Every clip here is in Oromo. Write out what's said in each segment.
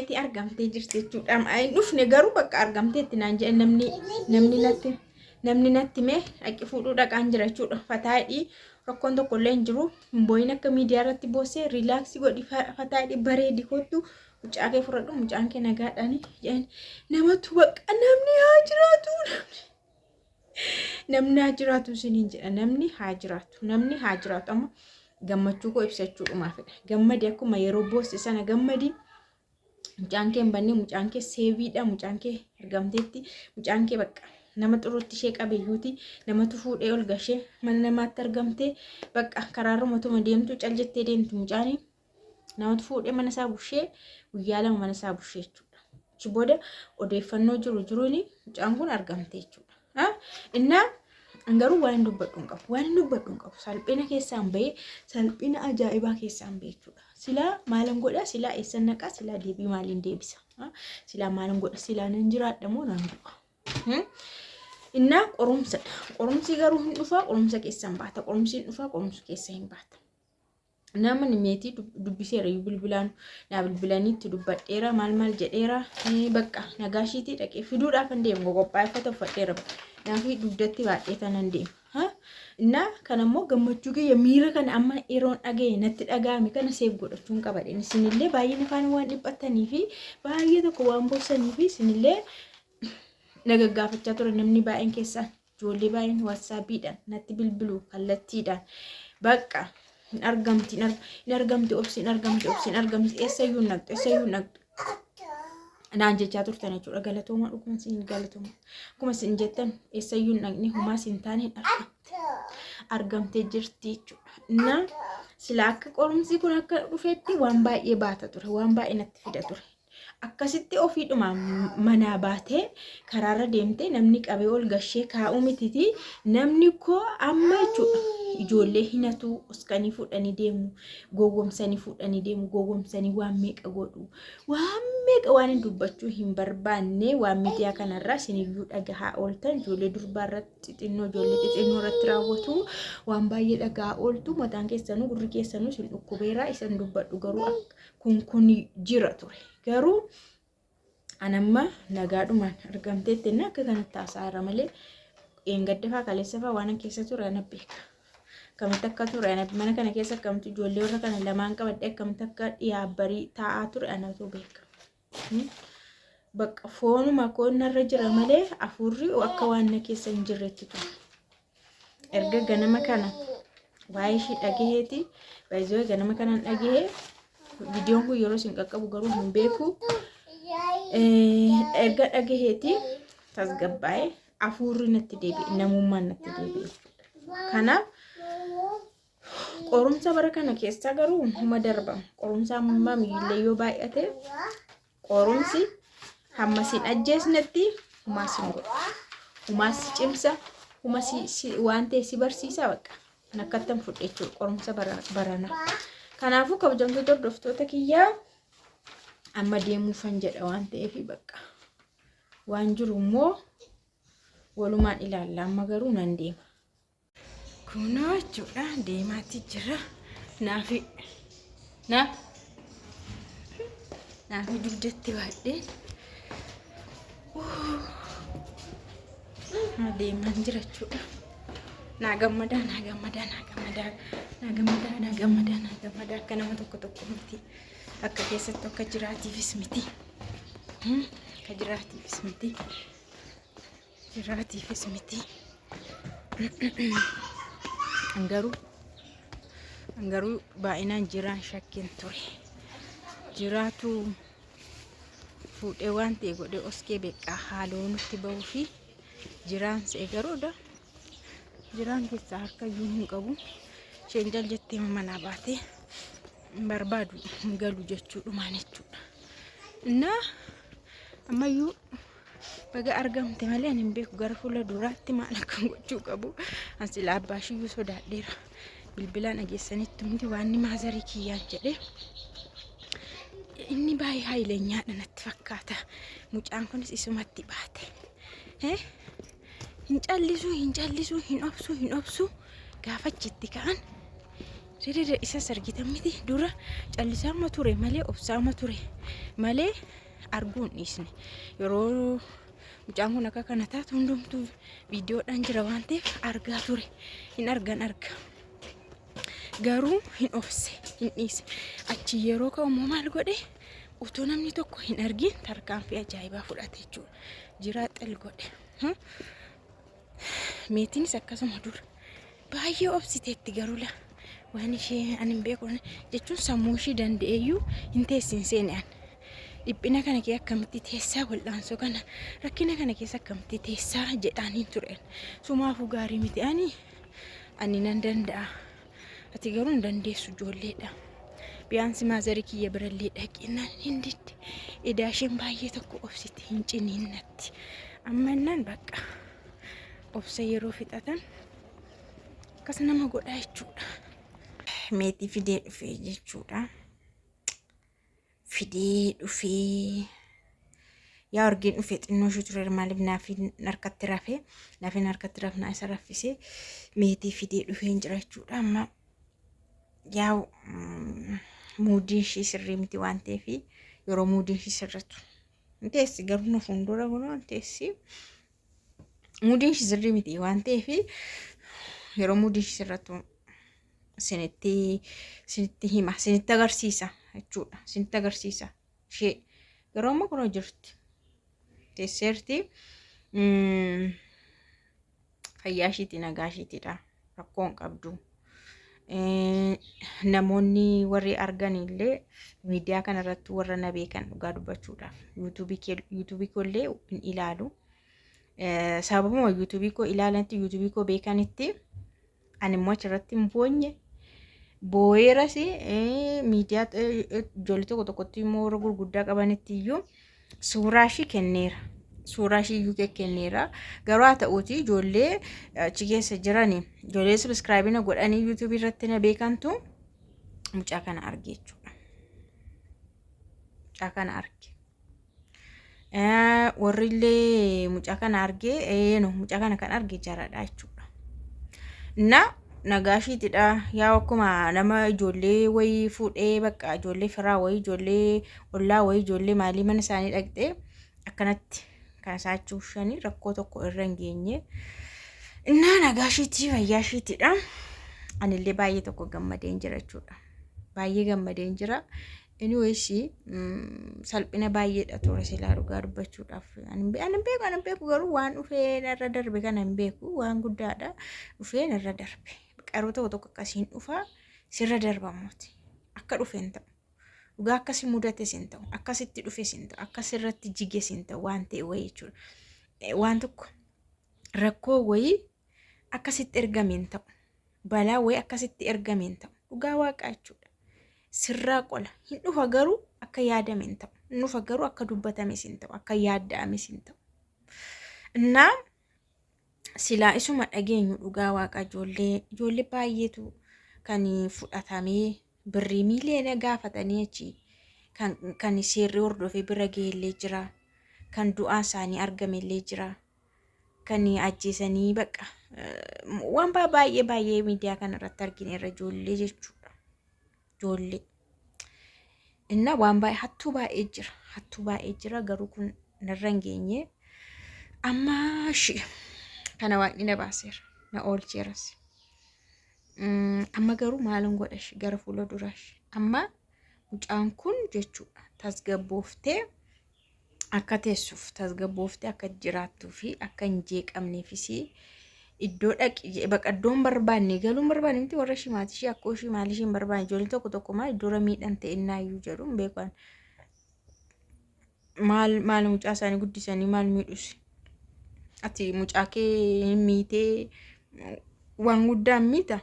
meetii argamtee jirti jechuudha. Ayin dhufne garuu bakka argamteetti naan jedhe namni natti mee dhaqi fuudhuu dhaqaan jira jechuudha. Fataayidhi rakkoon tokko illee hin jiru. Booyin akka miidiyaa irratti boosee riilaaksii godhi fataayidhi bareedi kottu mucaa kee fudhadhu mucaan kee nagaadhaan jedhan namatu bakka namni haa jiraatu namni haa jiraatu isiniin jedha namni haa jiraatu amma gammachuu koo ibsachuudhumaafidha. Gammadi akkuma yeroo boosse sana gammadi mucaan kee hin banne mucaan kee seeviidha mucaan kee argamteetti mucaan kee bakka nama xuruutti ishee qabeeyyuuti namatu fuudhee ol gashee mana namaatti argamtee bakka karaarra matuma deemtu cal jettee deemtu mucaanii namatu fuudhee mana isaa bushee guyyaa lama mana isaa bushee jechuudha. Achi booda odeeffannoo jiruun mucaan kun argamtee jechuudha. Innaa garuu waan dubbadhu hin qabu salphina keessaan bahee salphina ajaa'ibaa keessaan bahee jechuudha. Silaa maalan godha silaa eessan naqaa silaa deebii maaliin deebisa silaa maalan godha silaa nan jiraadha moo nan du'a. Innaa qorumsi garuu hin dhufaa qorumsa keessaan baata qorumsi hin dhufaa qorumsa keessa hin baata. Namni meetii dubbiseera bilbilaan naa bilbilaniitti dubbadheera maal jedheera bakka nagaashiitii dhaqee fiduudhaaf hin deemu qophaa'effata uffadheera naafi dugdatti baadhee tanan deema. Innaa kanammoo gammachuu kiyya miira kana amma yeroon dhaga'e natti dhaga'ame kana seef godhachuun qabadheen isinillee baay'een afaan waan dhiphatanii fi baay'ee tokko waan boosanii fi isinillee nagaggaafachaa ture namni baay'een keessaa ijoollee baay'een waatsaappiidhaan natti bilbilu kallattiidhaan bakka hin argamti obsi eessayyuu naqxu naan jechaa turtan jechuudha. Galatooma dhuguma siin galatooma akkuma siin jettan eessayyuu naqni humaa siin taane argamtee jirti jechuudha. Innaa sila akka qorumsi kun akka dhufeetti waan baay'ee baata ture waan baay'ee natti fida ture. Akkasitti ofiidhuma manaa baatee karaarra deemtee namni qabee ol gashee kaa'uu mititi namni koo amma jechuudha. Ijoollee hinatu uskanii fuudhanii deemu gowwomsanii waan meeqa godhu waan meeqa waan hin dubbachuu hin barbaanne waan miidiyaa kanarraa isiniyyuu dhagahaa ooltan ijoollee durbaa irratti ijoollee xixinnoo irratti raawwatu waan baay'ee dhagahaa ooltu mataan keessanuu gurri keessanuu isin dhukkubeeraa isin dubbadhu garuu kun jira ture garuu anamma nagaadhumaan argamteetti akka kanatti haasa'aara malee eengaddafaa kaleessafaa waan keessa ture ana beeka. Akkamitti akka ture mana kana keessa akkamitti ijoollee warra kana lamaan qabadhe akkamitti akka dhiyaabbarii taa'aa ture anatu beeka. Bakka foonuma koonnarra jira malee afurri akka waan na keessa hin jirretti ture. Erga ganama kana waa'ee ishii dhagaheeti baay'ee ganama kanaan dhagahee viidiyoon kun yeroo isin qaqqabu garuu hin beeku. Erga dhagaheeti tasgabbaa'ee afurri natti deebi'e namummaan natti deebi'e. Kanaaf qorumsa bara kana keessa garuu huma darbamu qorumsa amma miillee yoo baay'ate qorumsi hamma sin ajjeesnetti humaas hin godhu humaas cimsa humaas waan ta'e si barsiisa bakka nakkattan fudhe jechuudha qorumsa barana. Kanaafuu kabajamtoota hordoftoota kiyyaa amma deemuufan jedha waan ta'eef bakka waan jiru immoo walumaan ilaalla amma garuu nan deema. Kunoo jechuudha deemaatti jira naafi dugdatti baadhee deemaan jira jechuudha. Naa gammadaa akka nama tokko miti akka keessatti akka jiraatiifis miti jiraatiifis miti Angaruu baay'inaan jiraan shakkiin ture jiraatu fuudhee waan ta'e godhee oskee beekaa haaloo nutti bahuu fi jiraan se'e garuudha. Jiraan keessaa harka iyyuu hin qabu isheen jaljettee manaa baatee barbaadu hin galu jechuudhumaan jechuudha. Innaa ammayyuu baga argamte malee hin beeku gara fuula duraatti maal akka gochuu qabu asila abbaashiyyuu sodaadheera bilbilaan dhageessanitti hundi waan maazarii kiyyaan jedhe inni baay'ee haayileenyaadha natti fakkaata mucaan kunis isumatti baate hin callisu hin obsu gaafa jetti ka'an Dede isa sargitan miti dura callisaama ture malee obsaama ture malee arguun dhiisne yeroo mucaan kun akka kana taatu hundumtuu viidiyoodhaan jira waan ta'eef argaa ture hin argan arga garuu hin obse hin dhiise achi yeroo ka'u maal godhe utuu namni tokko hin argin tarkaanfii ajaa'ibaa fudhate jechuudha jiraa xel godhe meetiinis akkasuma dura baay'ee obsiteetti garuu la waan ishee ani hin beeku jechuun sammuu ishee danda'eeyyuu hin teessin seenaan dhiphina kana kee akkamitti teessaa wal'aansoo kana rakkina kana keessa akkamitti teessaa jedhaaniin tureen sumaafuu gaarii miti ani nan danda'a ati garuu hin dandeessu ijoolleedha biyaansi maazarii kiyya birallee dhaqinaan hin didde edaasheen baay'ee tokko obsite hin ciniinnatti ammannaan bakka obsa yeroo fixatan akkas nama godhaa jechuudha. Meetii fidee dhufee jechuudha. Fidee dhufee yaa argin dhufee xinnoo ishee ture maaliif naafin harkatti rafee naafin harkatti rafnaa isa raffisee meetii fidee dhufee jira jechuudha. Amma yaa muudii ishee sirrii miti waan ta'eef yeroo muudii ishee sirrattu teessi garuu na fuuldura kun teessi muudii ishee sirrii miti waan ta'eef yeroo muudii ishee sirrattu sinitti hima sinitti agarsiisa jechuudha sinitti agarsiisa ishee yeroo amma kun jirti teesseerti fayyaa isheetti nagaa isheettidha rakkoon qabdu namoonni warri argan illee miidiyaa kana irratti warra na beekan dhugaa dubbachuudhaaf yuutuubii koo illee hin ilaalu sababuma yuutuubii koo ilaalanti yuutuubii koo beekanitti ani immoo achirratti hin boonye booyeras miidiyaa ijoollee tokko tokkotti immoo warra gurguddaa qabanitti iyyuu suuraa ishee kenneera suuraa ishee iyyuu kenneera garuu haa ta'uuti ijoollee achi keessa jiran ijoollee sabiskiraayibina godhanii yuutuubii irratti na beekantu mucaa kana arge jechuudha mucaa kana arge warri illee mucaa kana arge mucaa kana kan arge jaaradha jechuudha na nagaashiitidha yaa akkuma nama ijoollee wayii fuudhee bakka ijoollee firaa wayii ijoollee ollaa wayii ijoollee maalii mana isaanii dhaqxee akkanatti kan isaachuuf shanii rakkoo tokko irra hin geenye innaa nagaashiitii fayyaashiitidha anillee baay'ee tokko gammadeen jira jechuudha baay'ee gammadeen jira anyways salphina baay'eedha ture silaa dhugaa dubbachuudhaaf ani beeku garuu waan dhufee irra darbe kana hin beeku waan guddaadha dhufee irra darbe qaroo tokko akkasiin dhufa sirra darbamuuti akka dhufeen ta'u dhugaa akkasii mudate sin ta'u akkasitti dhufe sin ta'u akkasirratti jige sin ta'u waan ta'e wayii jechuudha waan tokko rakkoo wayii akkasitti ergameen ta'u balaa wayii akkasitti ergameen ta'u dhugaa waaqaa jechuudha sirraa qola hin dhufa garuu akka yaadameen ta'u hin dhufa garuu akka dubbatame sin ta'u akka yaadda'ame sin ta'u innaa silaa isuma dhageenyu dhugaa waaqa ijoollee baay'eetu kan fudhatamee birrii miiliyoona gaafatanii achi kan seerri hordofee bira geellee jira kan du'aan isaanii argamellee jira kan ajjeesanii bakka waan baay'ee miidiyaa kana irratti argineerra ijoollee jechuudha ijoollee inna waan baay'ee hattuu baay'ee jira garuu kun narra hin geenye amma kana waaqni na baaseera na oolcheeras amma garuu maalan godhash gara fuula durash amma mucaan kun jechuudha tasgabbooftee akka teessuuf tasgabbooftee akka jiraattuu fi akka hin jeeqamneefis iddoo dhaqi baqaddoon barbaanne galuun barbaanne miti warra shimaati ishee akkoo ishee maal isheen barbaanne ijoollee tokko maal dura miidhan ta'e innaayyuu jedhuun beekan maal mucaa isaanii guddisanii maal miidhus ati mucaa kee miitee waan guddaan miita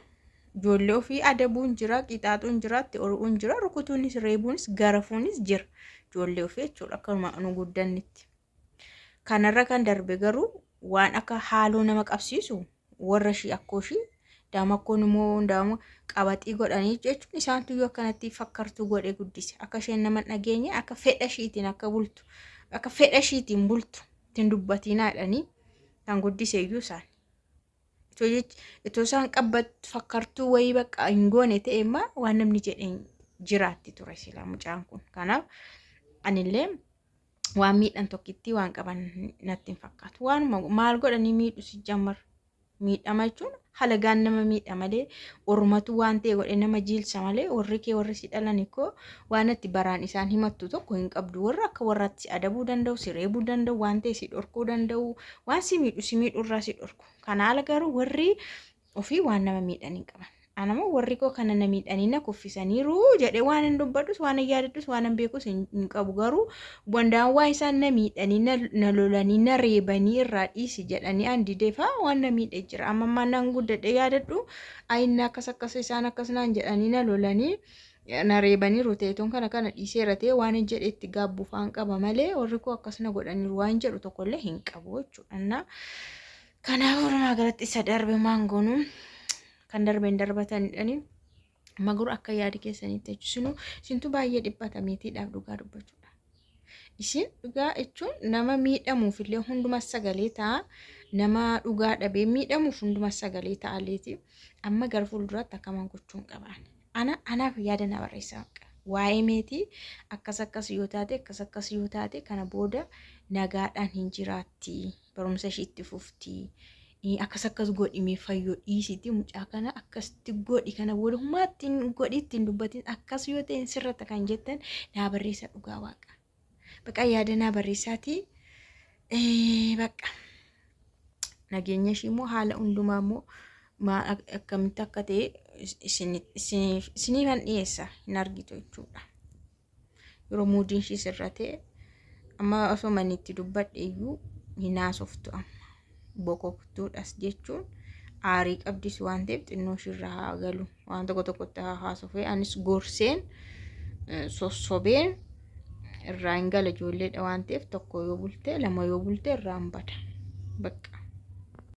ijoollee ofii adabuun jira qixaaxuun jira itti oruun jira rukutuunis reebuunis garafuunis jira ijoollee ofii jechuudha akkanuma nu guddannitti kanarra kan darbe garuu waan akka haaloo nama qabsiisu warra shii akkoo shii daamakkoon immoo hundaama qabaxii godhanii jechuun isaantu yoo akkanatti fakkartuu godhee guddise akka isheen nama dhageenye akka fedha shiitiin akka bultu akka fedha shiitiin bultu ittiin dubbatiinaadhanii kan guddise iyyuu isaan itoo isaan qabbat fakkartuu wayii bakka hin goone ta'e immoo waan namni jedheen jiraatti ture sila mucaan kun. Kanaaf anillee waan miidhan tokkitti waan qaban natti hin fakkaatu. Waan maal godhanii miidhu si jammar miidhama jechuun halagaan nama miidha malee ormatu waan ta'e godhe nama jiilsa malee warri si dhalan koo waan itti baraan isaan himattu tokko hin qabdu. Warra akka warraatti si adabuu danda'u, si reebuu danda'u, waan ta'e si dhorkuu danda'u, waan si miidhu irraa si dhorku. Kana ala garuu warri ofii waan nama miidhan hin qaban. Anama warri koo kana na miidhanii na kuffisaniiru jedhee waan hin dubbadhus waan hin yaadadhus waan hin beekus hin qabu. Garuu wandaan waa isaan na miidhanii na lolanii na reebanii irraa dhiisi jedhanii an dideefaa waan na miidhee jira. Amma naan guddadhee yaadadhu ayinna akkas isaan akkas naan jedhanii na lolanii na reebaniiru ta'eetoon kana dhiiseera ta'e waan hin jedhe itti gaabbuufaan qaba malee warri koo akkas na godhaniiru waan jedhu tokkollee hin qabu jechuudha. Kanaaf walumaa galatti isa darbe maangoonu kan darbeen darbatanidhani maguru akka yaadi keessanitti jechuun isintu baay'ee dhibbatameetiidhaaf dhugaa dubbachuudha. Isin dhugaa jechuun nama miidhamuuf illee hunduma sagalee ta'a, nama dhugaa dhabee miidhamuuf hunduma sagalee ta'aleeti. Amma gara fuulduraatti akkaman gochuun qabaan. Anaaf yaada na barreessaa waa'ee meetii akkas yoo taate kana booda nagaadhaan hin jiraatti, barumsa ishee itti fufti. Akkas godhimee fayyoo dhiisiti mucaa kana akkasitti godhi kana booda hummaatti godhi ittiin dubbatin akkas yoo ta'e sirrata kan jettan naa barreessaa dhugaa waaqa. Baqa yaada naa barreessaati. Baqa nageenya ishii immoo haala hundumaa immoo akkamitti akka ta'e isiniifan dhiyeessa hin argitu jechuudha. Yeroo muudiin ishii sirra ta'e amma osoo manitti dubbadhe iyyuu hin haasoftu amma. Bokoktuudhas jechuun aarii qabdis waan ta'eef xinnoo ishirraa haa galu waan tokkotti haa haasofee anis gorseen sossobeen irraa hin gala ijoolleedha waan ta'eef tokko yoo bulte lama yoo bulte irraa hin bada bakka.